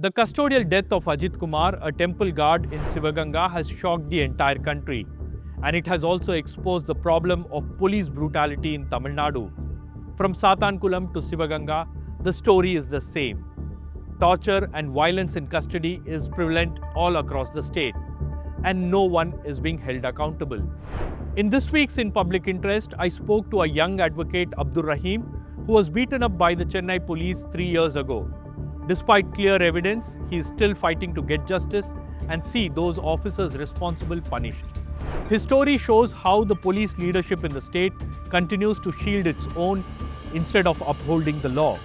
The custodial death of Ajith Kumar, a temple guard in Sivaganga, has shocked the entire country. And it has also exposed the problem of police brutality in Tamil Nadu. From Sathankulam to Sivaganga, the story is the same. Torture and violence in custody is prevalent all across the state, and no one is being held accountable. In this week's In Public Interest, I spoke to a young advocate, Abdul Rahim, who was beaten up by the Chennai police 3 years ago. Despite clear evidence, he is still fighting to get justice and see those officers responsible punished. His story shows how the police leadership in the state continues to shield its own instead of upholding the law.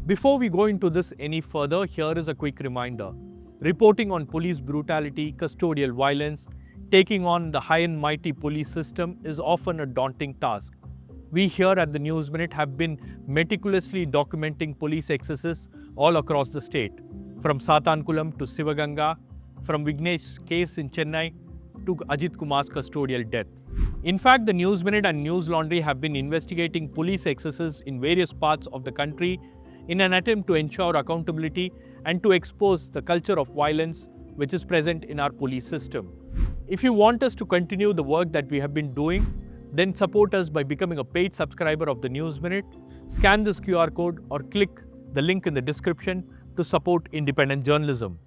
Before we go into this any further, here is a quick reminder. Reporting on police brutality, custodial violence, taking on the high and mighty police system is often a daunting task. We here at the News Minute have been meticulously documenting police excesses all across the state, from Sathankulam to Sivaganga, from Vignesh's case in Chennai to Ajith Kumar's custodial death. In fact, the News Minute and News Laundry have been investigating police excesses in various parts of the country in an attempt to ensure accountability and to expose the culture of violence which is present in our police system. If you want us to continue the work that we have been doing, then support us by becoming a paid subscriber of the News Minute, scan this QR code or click the link in the description to support independent journalism.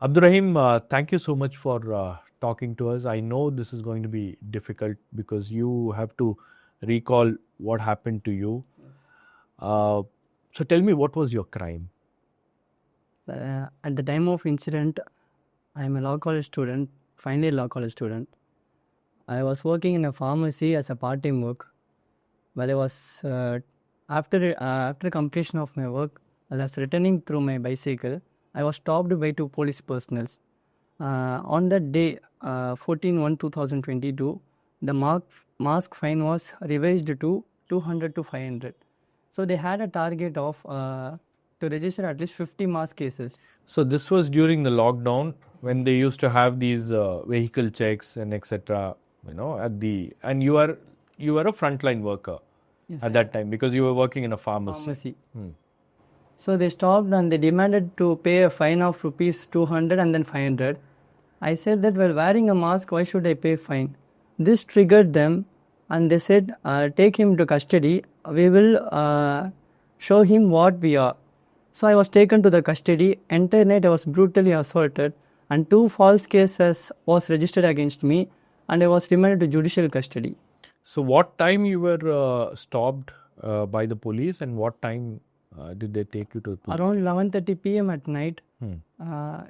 Abdul Rahim, thank you so much for talking to us. I know this is going to be difficult because you have to recall what happened to you. So tell me, what was your crime? At the time of incident, I am a law college student, final year law college student. I was working in a pharmacy as a part-time work. While I was, after completion of my work, I was returning through my bicycle. I was stopped by 2 police personnel. On that day, 14/1/2022, the mask fine was revised to 200 to 500. So they had a target of to register at least 50 mask cases. So this was during the lockdown when they used to have these vehicle checks and etc. You know, and you were a frontline worker at that time because you were working in a pharmacy. So they stopped and they demanded to pay a fine of rupees 200 and then 500. I said that while wearing a mask, why should I pay fine? This triggered them. And they said, take him to custody. We will show him what we are. So I was taken to the custody. Entire night I was brutally assaulted. And 2 false cases was registered against me. And I was remanded to judicial custody. So what time you were stopped by the police and what time did they take you to the police? Around 11:30 p.m. at night.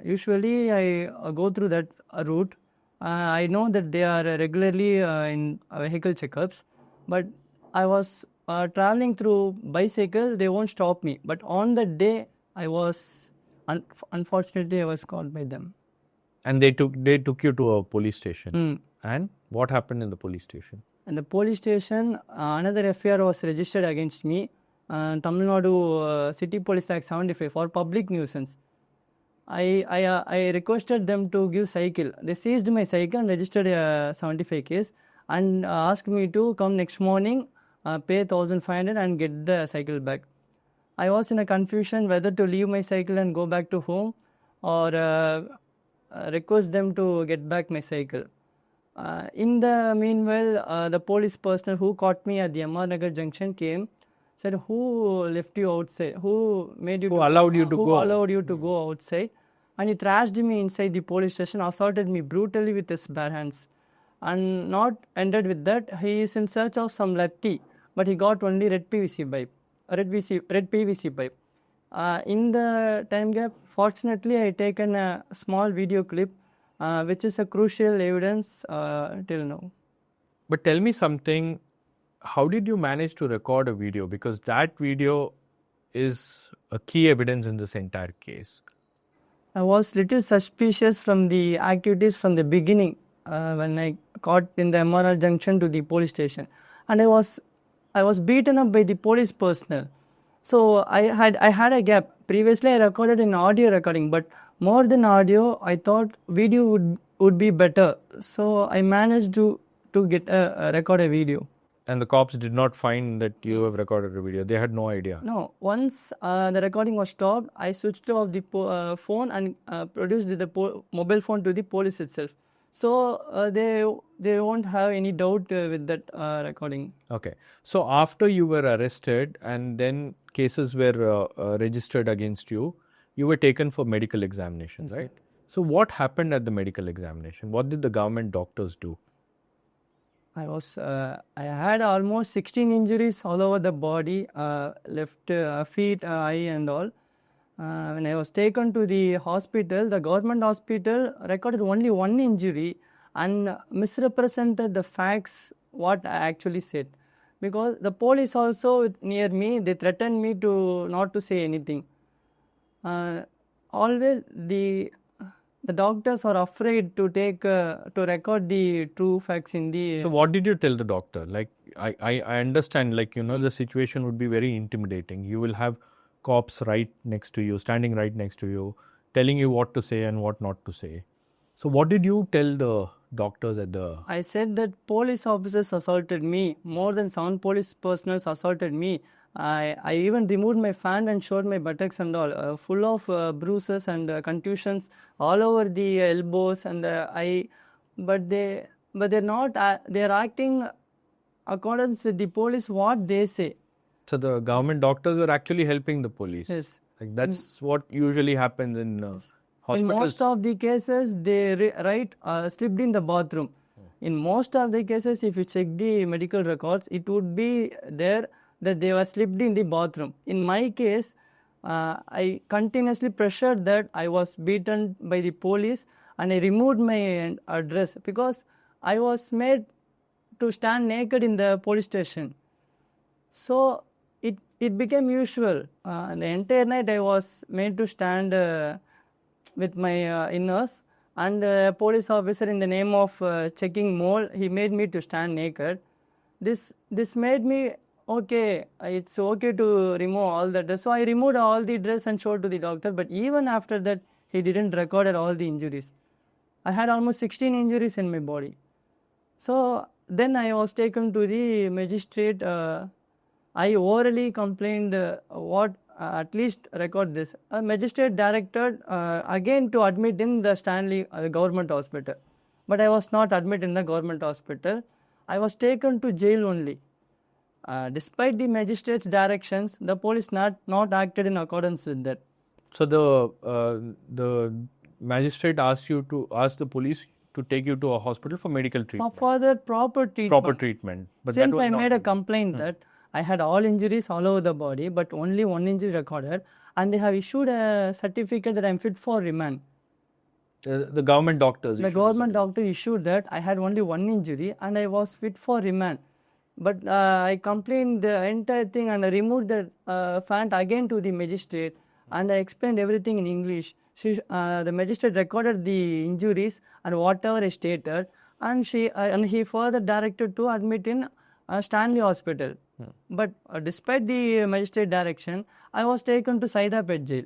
Usually I go through that route. I know that they are regularly in vehicle checkups, but I was traveling through bicycle, they won't stop me. But on that day, I was, unfortunately, I was caught by them. And they took you to a police station. And what happened in the police station? In the police station, another FIR was registered against me, Tamil Nadu City Police Act 75 for public nuisance. I requested them to give cycle. They seized my cycle and registered a 75 case and asked me to come next morning, pay 1,500 and get the cycle back. I was in a confusion whether to leave my cycle and go back to home or request them to get back my cycle. In the meanwhile, the police personnel who caught me at the MR Nagar junction came, said, who left you outside? Who made you? Who allowed you to go? Who allowed you to go outside? And he thrashed me inside the police station, assaulted me brutally with his bare hands. And not ended with that, he is in search of some latti, but he got only red PVC pipe. In the time gap, fortunately, I taken a small video clip, which is a crucial evidence till now. But tell me something. How did you manage to record a video? Because that video is a key evidence in this entire case. I was little suspicious from the activities from the beginning when I caught in the MRR junction to the police station, and I was beaten up by the police personnel. So I had a gap. previously I recorded in audio recording, but more than audio, I thought video would be better. So I managed to record a video. And the cops did not find that you have recorded a video. They had no idea. No, once the recording was stopped, I switched off the phone and produced the mobile phone to the police itself. So they won't have any doubt with that recording. Okay. So after you were arrested and then cases were registered against you, you were taken for medical examination, right? So what happened at the medical examination? What did the government doctors do? I had almost 16 injuries all over the body, left feet, eye and all. When I was taken to the hospital, the government hospital recorded only one injury and misrepresented the facts what I actually said. Because the police also near me, they threatened me to not to say anything. Always the doctors are afraid to take to record the true facts in the. So what did you tell the doctor? Like I understand, like, you know, the situation would be very intimidating. You will have cops right next to you, standing right next to you, telling you what to say and what not to say. So what did you tell the doctors at the... I said that police officers assaulted me. More than 7 police personnel assaulted me. I even removed my fan and showed my buttocks and all, full of bruises and contusions all over the elbows and the eye. But they're not. They're acting accordance with the police what they say. So the government doctors were actually helping the police. Yes. Like that's what usually happens in hospitals. In most of the cases, they write slipped in the bathroom. In most of the cases, if you check the medical records, it would be there that they were slipped in the bathroom. In my case, I continuously pressured that I was beaten by the police and I removed my dress because I was made to stand naked in the police station. So it became usual. The entire night I was made to stand with my inners, and a police officer in the name of checking mole, he made me to stand naked. This made me okay, it's okay to remove all the dress. So I removed all the dress and showed to the doctor, but even after that he didn't record all the injuries. I had almost 16 injuries in my body. So then I was taken to the magistrate. I orally complained at least record this. A magistrate directed again to admit in the Stanley government hospital. But I was not admitted in the government hospital. I was taken to jail only. Despite the magistrate's directions, the police not acted in accordance with that. So the magistrate asked the police to take you to a hospital for medical treatment. For the proper treatment. Proper treatment. But since I made a complaint that I had all injuries all over the body, but only one injury recorded, and they have issued a certificate that I am fit for remand. The government doctors. The government doctor issued that I had only one injury and I was fit for remand. But I complained the entire thing and I removed the fant again to the magistrate and I explained everything in English. The magistrate recorded the injuries and whatever I stated, and he further directed to admit in Stanley Hospital. But despite the magistrate direction, I was taken to Saidapet jail.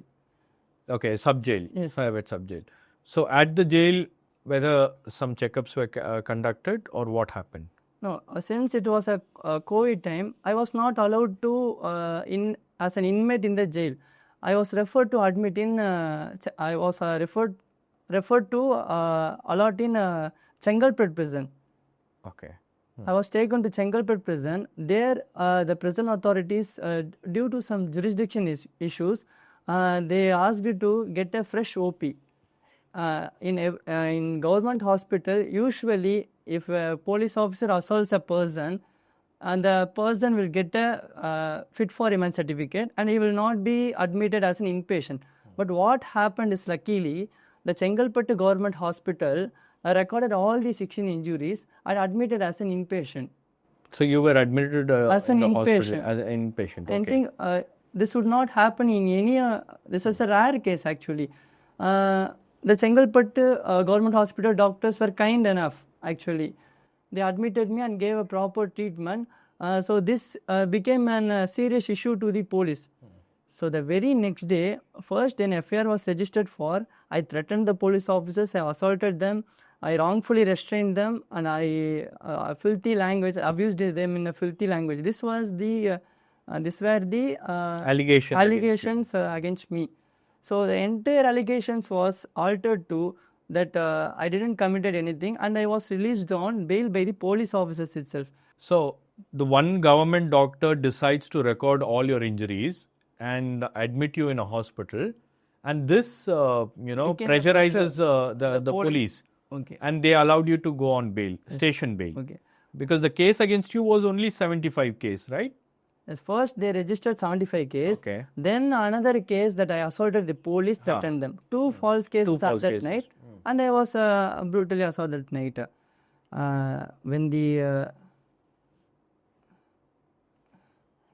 Okay, sub-jail. Yes. Private sub-jail. So at the jail, whether some checkups were conducted or what happened? No, since it was a COVID time, I was not allowed to as an inmate in the jail. I was referred to admit in. I was referred to allot in Chengalpet prison. Okay. I was taken to Chengalpet prison. There, the prison authorities, due to some jurisdiction issues, they asked me to get a fresh OP. In government hospital, usually if a police officer assaults a person, and the person will get a fit for remand certificate and he will not be admitted as an inpatient. But what happened is, luckily, the Chengalpet government hospital recorded all the 16 injuries and admitted as an inpatient. So you were admitted as an inpatient. As an inpatient. Okay. I think this would not happen in any. This is a rare case actually. The Chengalpet government hospital doctors were kind enough actually. They admitted me and gave a proper treatment. So this became a serious issue to the police. So the very next day, first an FIR was registered for, I threatened the police officers, I assaulted them, I wrongfully restrained them, and I filthy language, abused them in a filthy language. This was the, these were the allegations against me. So the entire allegations was altered to that I didn't committed anything, and I was released on bail by the police officers itself. So the one government doctor decides to record all your injuries and admit you in a hospital, and this pressurizes the police. Okay. And they allowed you to go on bail, station bail. Okay. Because the case against you was only 75 case, right? Yes, first they registered 75 case. Okay. Then another case that I assaulted the police, threatened them. Two false cases that night, and I was brutally assaulted that night.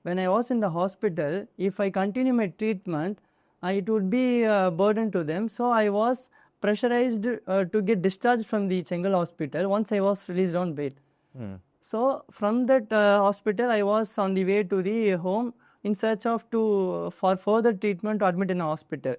When I was in the hospital, if I continue my treatment, it would be a burden to them. So I was pressurized to get discharged from the Chengal hospital once I was released on bail. So from that hospital, I was on the way to the home in search of for further treatment to admit in a hospital.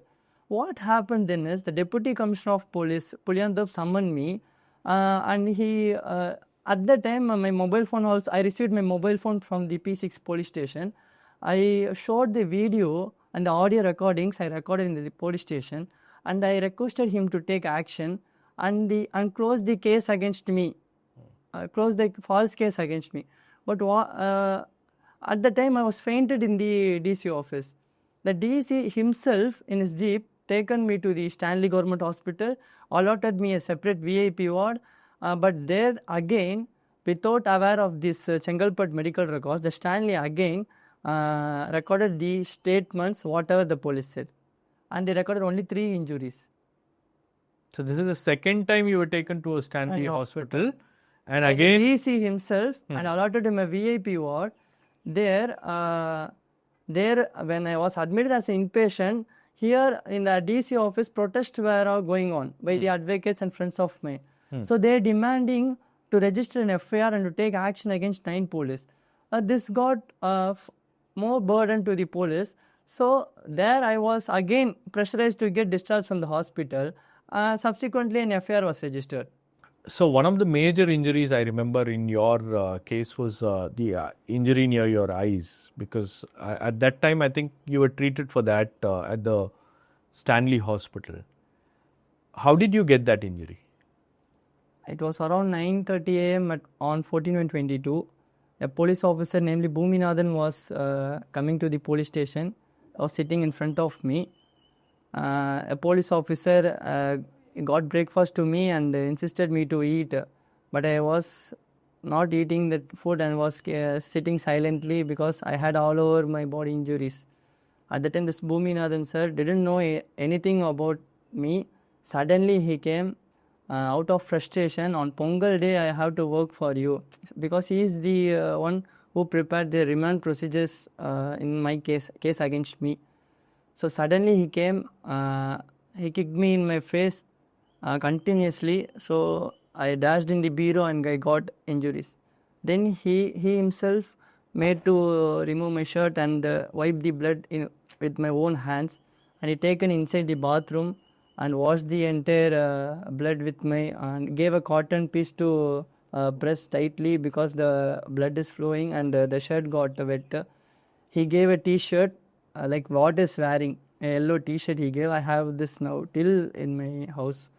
What happened then is the Deputy Commissioner of Police, Puliandab, summoned me, and he at that time my mobile phone also, I received my mobile phone from the P6 police station. I showed the video and the audio recordings I recorded in the police station, and I requested him to take action and close the case against me. Close the false case against me. But at the time I was fainted in the DC office. The DC himself in his jeep taken me to the Stanley Government Hospital, allotted me a separate VIP ward, but there again, without aware of this Chengalpet medical records, the Stanley again recorded the statements whatever the police said, and they recorded only 3 injuries. So this is the second time you were taken to a Stanley hospital. And again, DC himself and allotted him a VIP ward. There, when I was admitted as an inpatient, here in the DC office, protests were going on by the advocates and friends of mine. So they are demanding to register an FIR and to take action against 9 police. This got more burden to the police. So there I was again pressurized to get discharged from the hospital. Subsequently, an FIR was registered. So one of the major injuries I remember in your case was the injury near your eyes, because at that time I think you were treated for that at the Stanley Hospital. How did you get that injury? It was around 9:30 a.m. on 14/22. A police officer, namely Bhuminathan, was coming to the police station. Was sitting in front of me. A police officer got breakfast to me and insisted me to eat, but I was not eating that food and was sitting silently because I had all over my body injuries. At the time, this Bhuminathan sir didn't know anything about me. Suddenly he came out of frustration. On Pongal day, I have to work for you, because he is the one who prepared the remand procedures in my case against me. So suddenly he came, he kicked me in my face continuously. So I dashed in the bureau and I got injuries. Then he himself made to remove my shirt and wipe the blood with my own hands, and he taken inside the bathroom and washed the entire blood with and gave a cotton piece to press tightly because the blood is flowing and the shirt got wet. He gave a t-shirt like what is wearing, a yellow t-shirt he gave. I have this now till in my house.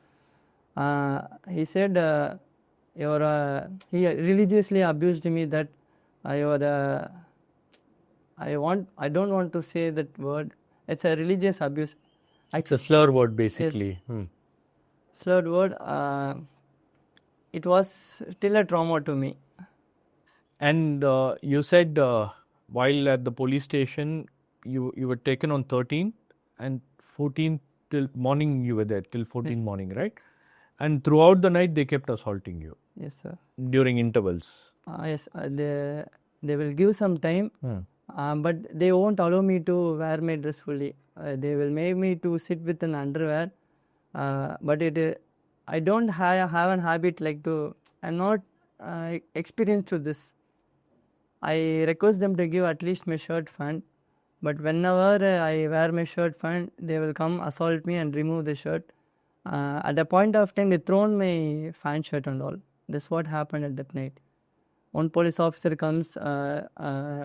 He said he religiously abused me that I don't want to say that word. It's a religious abuse. It's a slur word basically. Yes. Slurred word. It was still a trauma to me. And you said while at the police station, you were taken on 13th and 14th till morning you were there, till 14th morning, right? And throughout the night they kept assaulting you. Yes, sir. During intervals. Yes, they will give some time, but they won't allow me to wear my dress fully. They will make me to sit with an underwear, but I don't have an habit like to. I'm not experienced to this. I request them to give at least my shirt front. But whenever I wear my shirt front, they will come assault me and remove the shirt. At the point of time, they thrown my fan shirt and all. That's what happened at that night. One police officer comes,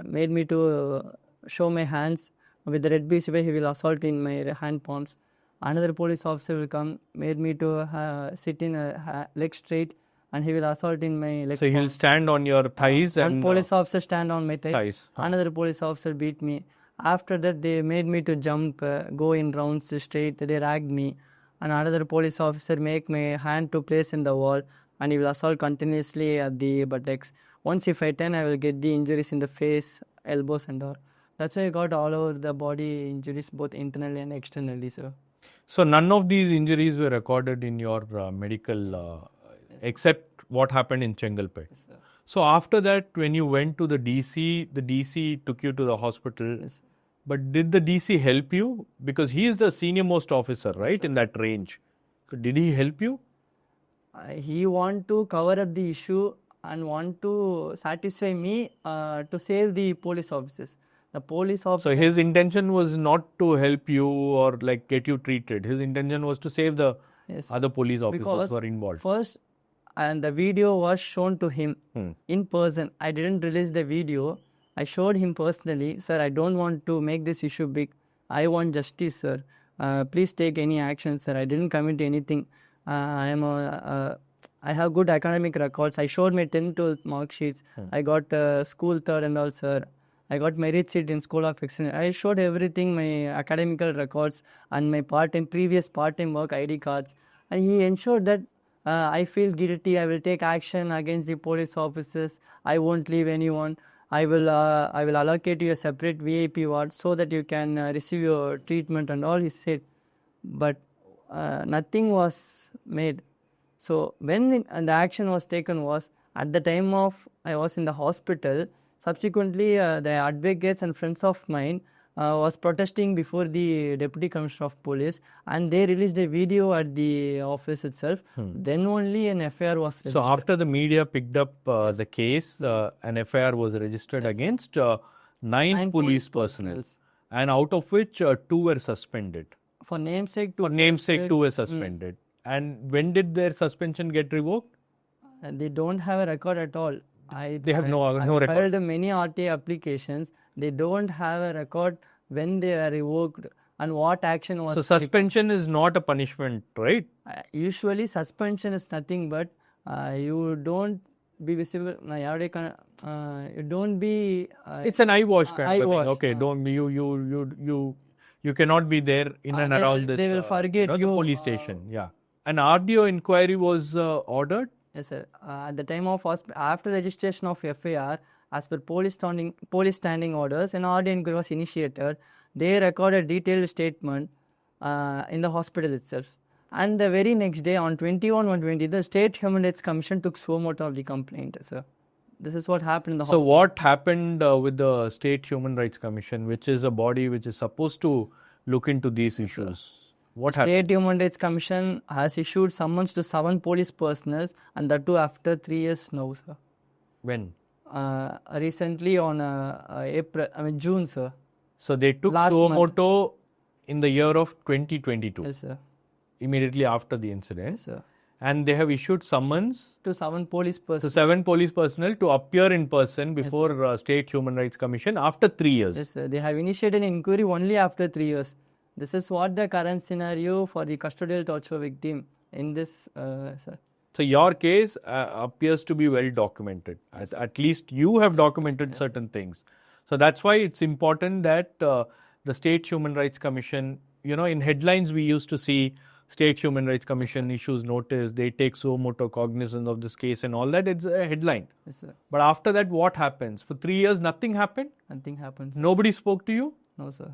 made me to show my hands with the red BCY. He will assault in my hand palms. Another police officer will come, made me to sit in a leg straight, and he will assault in my leg. So he'll stand on your thighs One and police officer stand on my thighs. Huh. Another police officer beat me. After that, they made me to jump, go in rounds straight. They ragged me. And another police officer make my hand to place in the wall, and he will assault continuously at the buttocks. Once if I turn, I will get the injuries in the face, elbows and all. That's why I got all over the body injuries, both internally and externally, sir. So none of these injuries were recorded in your medical, except what happened in Chengalpet. Yes, sir. So after that, when you went to the DC took you to the hospital. Yes. But did the DC help you? Because he is the senior most officer, right, in that range. So did he help you? He want to cover up the issue and want to satisfy me to save the police officers. The police officer. So his intention was not to help you or like get you treated. His intention was to save the Yes. other police officers Because who are involved. first, and the video was shown to him in person. I didn't release the video. I showed him personally, sir, I don't want to make this issue big. I want justice, sir. Please take any action, sir. I didn't commit anything. I have good academic records. I showed my 10th, 12th mark sheets. I got school third and all, sir. I got merit seat in School of Excellence. I showed everything, my academical records and my previous part-time work ID cards. And he ensured that I feel guilty. I will take action against the police officers. I won't leave anyone. I will allocate you a separate VIP ward so that you can receive your treatment and all, he said. But nothing was made. So when the action was taken was at the time of I was in the hospital. Subsequently, the advocates and friends of mine was protesting before the Deputy Commissioner of Police, and they released a video at the office itself. Then only an FIR was registered. So after the media picked up the case, an FIR was registered against nine police personnel, and out of which 2 were suspended. For namesake, 2 were suspended. And when did their suspension get revoked? They don't have a record at all. They have no record. I filed many RTA applications. They don't have a record when they are revoked and what action was. So suspension is not a punishment, right? Usually suspension is nothing but you don't be visible. You don't be. It's an eyewash kind of thing. Eyewash, Okay, don't you cannot be there in and around this. They will forget the police station. Yeah, an RDO inquiry was ordered. Yes, sir. At the time of after registration of FIR, as per police standing orders, an RDO inquiry was initiated. They recorded detailed statement in the hospital itself. And the very next day, on 21/1/20, the State Human Rights Commission took suo motu of the complaint, sir. This is what happened in the hospital. So what happened with the State Human Rights Commission, which is a body which is supposed to look into these issues? What happened? State Human Rights Commission has issued summons to 7 police personnel, and that too after 3 years now, sir. When? Recently on June, sir. So they took suo motu in the year of 2022. Yes, sir. Immediately after the incident. Yes, sir. And they have issued summons to 7 police personnel. So 7 police personnel to appear in person before State Human Rights Commission after 3 years. Yes, sir. They have initiated an inquiry only after 3 years. This is what the current scenario for the custodial torture victim in this, sir. So your case appears to be well documented. At least you have documented certain things. So that's why it's important that the State Human Rights Commission, in headlines we used to see State Human Rights Commission issues notice, they take suo motu cognizance of this case and all that. It's a headline. Yes, sir. But after that, what happens? For 3 years, nothing happened? Nothing happens. Nobody spoke to you? No, sir.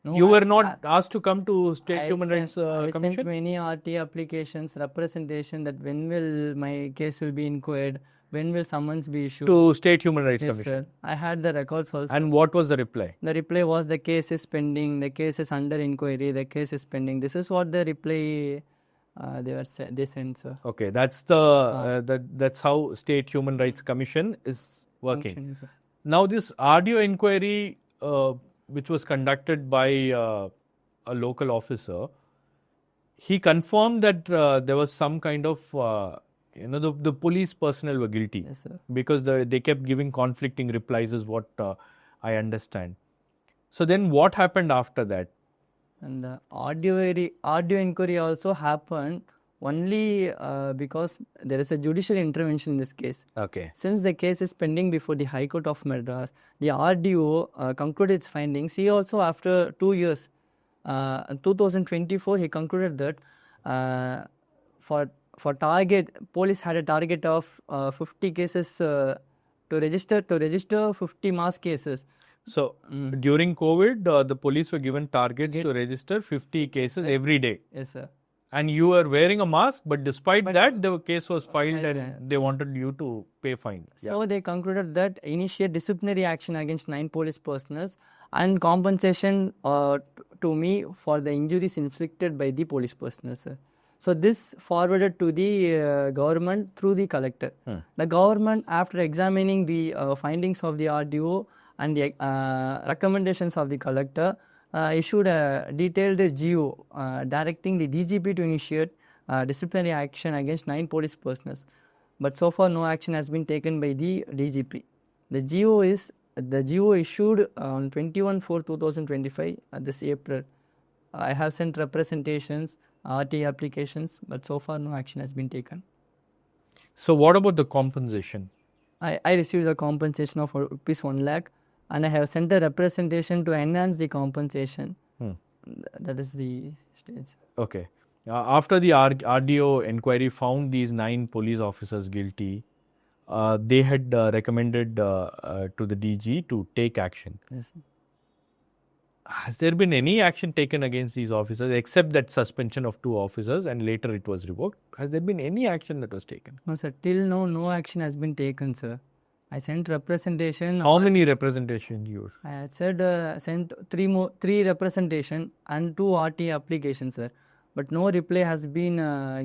No, you were not asked to come to State Human Rights Commission? I sent many RT applications, representation that when will my case will be inquired, when will summons be issued. To State Human Rights Yes, Commission? sir. I had the records also. And what was the reply? The reply was the case is pending, the case is under inquiry, the case is pending. This is what the reply they sent, sir. Okay, that's that's how State Human Rights Commission is working. Now this RDO inquiry, which was conducted by a local officer, he confirmed that there was some kind of, the police personnel were guilty. Yes, sir. Because they kept giving conflicting replies is what I understand. So then what happened after that? And the audio inquiry also happened only because there is a judicial intervention in this case. Okay. Since the case is pending before the High Court of Madras, the RDO concluded its findings. He also, after 2 years, 2024, he concluded that for target, police had a target of 50 cases to register 50 mass cases. So during COVID, the police were given targets to register 50 cases every day. Yes, sir. And you were wearing a mask, but despite that, the case was filed and they wanted you to pay fine. So they concluded that initiate disciplinary action against 9 police personnel and compensation to me for the injuries inflicted by the police personnel, sir. So this forwarded to the government through the collector. The government, after examining the findings of the RDO and the recommendations of the collector, issued a detailed GO directing the DGP to initiate disciplinary action against 9 police personnel. But so far no action has been taken by the DGP. The GO issued on 21/4/2025 this April. I have sent representations, RT applications, but so far no action has been taken. So what about the compensation? I received a compensation of rupees 1 lakh, and I have sent a representation to enhance the compensation. That is the stage. Okay. After the RDO inquiry found these 9 police officers guilty, they had recommended to the DG to take action. Yes. Has there been any action taken against these officers except that suspension of 2 officers and later it was revoked? Has there been any action that was taken? No, sir. Till now, no action has been taken, sir. I sent representation. How many representations you? I had said sent 3 representation and 2 RT applications, sir. But no reply has been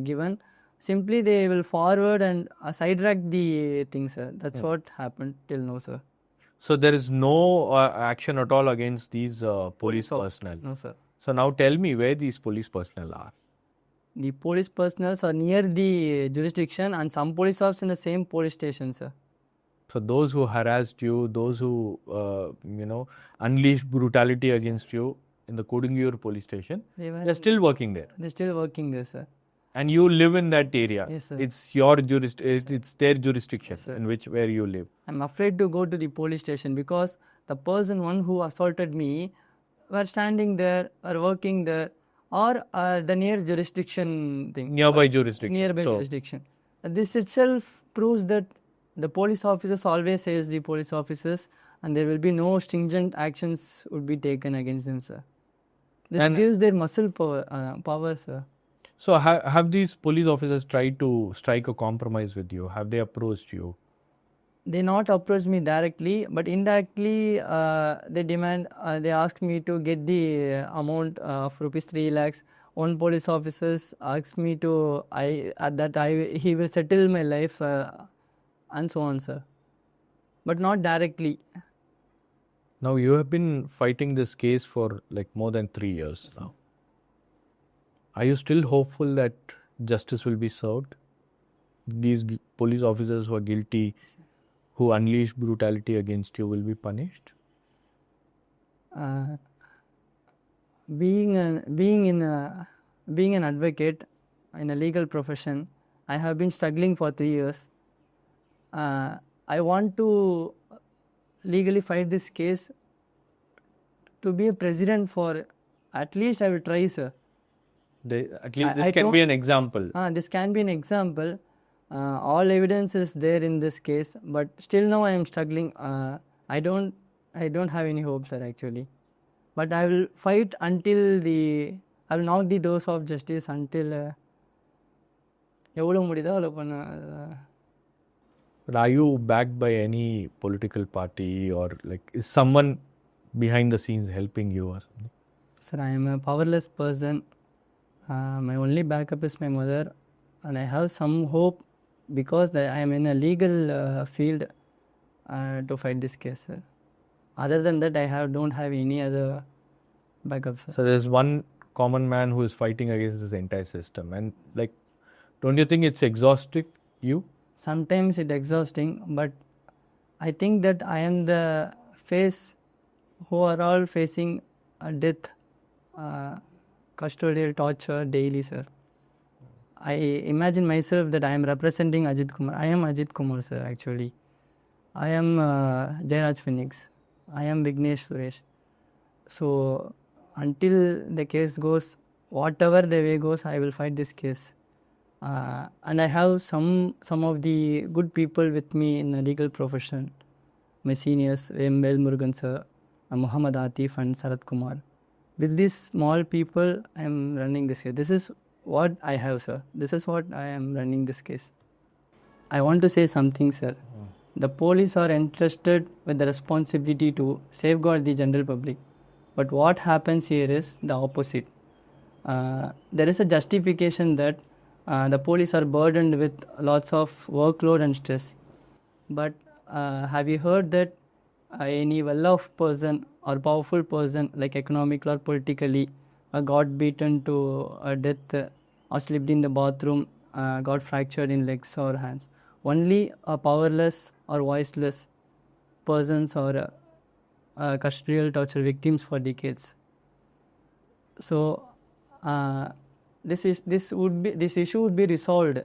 given. Simply they will forward and sidetrack the thing, sir. That's what happened till now, sir. So there is no action at all against these police personnel? No, sir. So now tell me where these police personnel are. The police personnel are near the jurisdiction and some police officers in the same police station, sir. So those who harassed you, those who, unleashed brutality against you in the Kodungiyur police station, they're still working there. They're still working there, sir. And you live in that area. Yes, sir. It's your it's their jurisdiction where you live. I'm afraid to go to the police station because the one who assaulted me were standing there or working there or the near jurisdiction thing. Nearby jurisdiction. Nearby jurisdiction. This itself proves that the police officers always says the police officers and there will be no stringent actions would be taken against them, sir. This gives their muscle power, sir. So have these police officers tried to strike a compromise with you? Have they approached you? They not approached me directly, but indirectly they asked me to get the amount of rupees 3 lakhs. One police officer asked me to, he will settle my life and so on, sir. But not directly. Now you have been fighting this case for like more than 3 years now. Are you still hopeful that justice will be served? These police officers who are guilty, who unleashed brutality against you, will be punished? Being an advocate in a legal profession, I have been struggling for 3 years. I want to legally fight this case to be a president for at least I will try, sir. At least this can be an example. This can be an example. All evidence is there in this case, but still now I am struggling. I don't have any hope, sir, actually. But I will fight until I will knock the doors of justice until But are you backed by any political party or like is someone behind the scenes helping you or something? Sir, I am a powerless person. My only backup is my mother, and I have some hope because I am in a legal field to fight this case, sir. Other than that, don't have any other backup, sir. So there's one common man who is fighting against this entire system, and like, don't you think it's exhausting you? Sometimes it's exhausting, but I think that I am the face who are all facing death, custodial torture daily, sir. I imagine myself that I am representing Ajith Kumar. I am Ajith Kumar, sir, actually. I am Jairaj Phoenix. I am Vignesh Suresh. So until the case goes, whatever the way goes, I will fight this case. And I have some of the good people with me in the legal profession. My seniors, M. Vel Murugan sir, Muhammad Atif and Sarath Kumar. With these small people, I am running this case. This is what I have, sir. This is what I am running this case. I want to say something, sir. The police are entrusted with the responsibility to safeguard the general public. But what happens here is the opposite. There is a justification that the police are burdened with lots of workload and stress. But have you heard that any well-off person or powerful person, like economically or politically, got beaten to death or slipped in the bathroom, got fractured in legs or hands? Only powerless or voiceless persons or custodial torture victims for decades. So this issue would be resolved,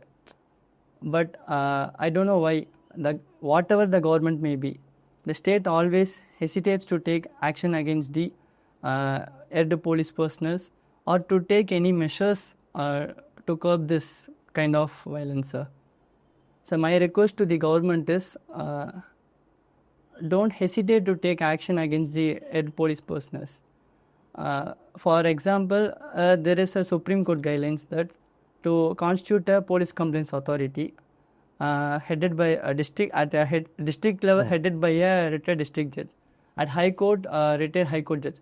but I don't know why. Whatever the government may be, the state always hesitates to take action against the erred police personnel or to take any measures to curb this kind of violence. So my request to the government is don't hesitate to take action against the erred police personnel. For example, there is a Supreme Court guidelines that to constitute a police complaints authority headed by a district district level, headed by a retired district judge, at High Court retired High Court judge.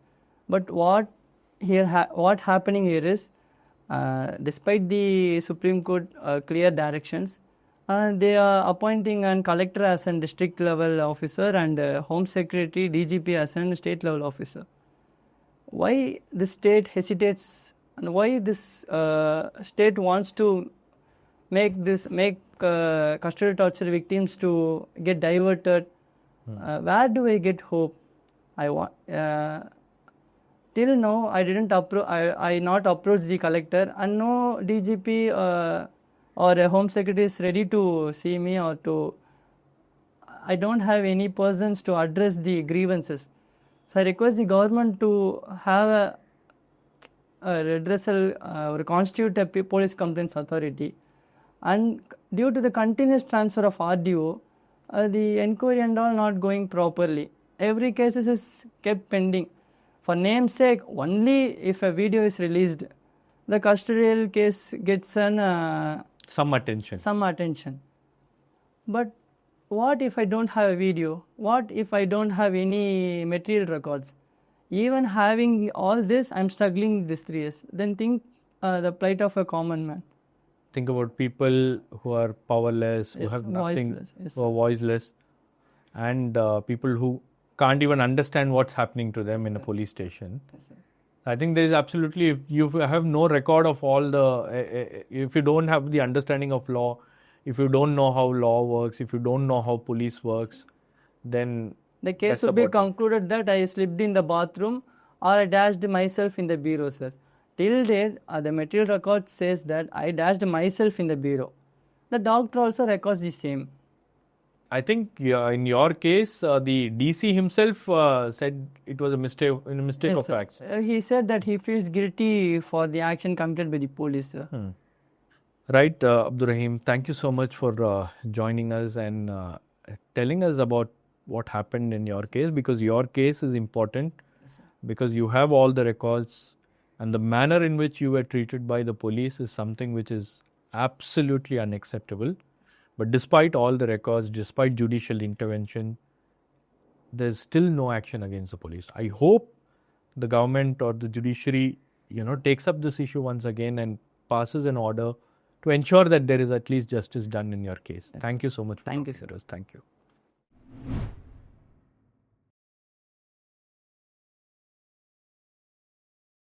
But what happening here is, despite the Supreme Court clear directions, they are appointing a collector as a district level officer and Home Secretary DGP as a state level officer. Why the state hesitates, and why this state wants to make custodial torture victims to get diverted? Where do I get hope? Till now I didn't I not approach the collector, and no DGP or a Home Secretary is ready to see me or to. I don't have any persons to address the grievances. So I request the government to have a redressal or constitute a police complaints authority. And due to the continuous transfer of RDO, the inquiry and all not going properly. Every case is kept pending. For namesake, only if a video is released, the custodial case gets some attention. But what if I don't have a video? What if I don't have any material records? Even having all this, I'm struggling this 3 years. Then think the plight of a common man. Think about people who are powerless, who have nothing, who are voiceless, and people who can't even understand what's happening to them in a police station. I think there is absolutely, if you have no record of all the, if you don't have the understanding of law, if you don't know how law works, if you don't know how police works, then the case would be concluded that I slipped in the bathroom or I dashed myself in the bureau, sir. Till date, the material record says that I dashed myself in the bureau. The doctor also records the same. I think in your case, the DC himself said it was a mistake Yes, of facts. He said that he feels guilty for the action committed by the police, sir. Right, Abdul Rahim, thank you so much for joining us and telling us about what happened in your case, because your case is important, because you have all the records, and the manner in which you were treated by the police is something which is absolutely unacceptable. But despite all the records, despite judicial intervention, there's still no action against the police. I hope the government or the judiciary, takes up this issue once again and passes an order to ensure that there is at least justice done in your case. Thank you so much. Thank you, sir. Thank you.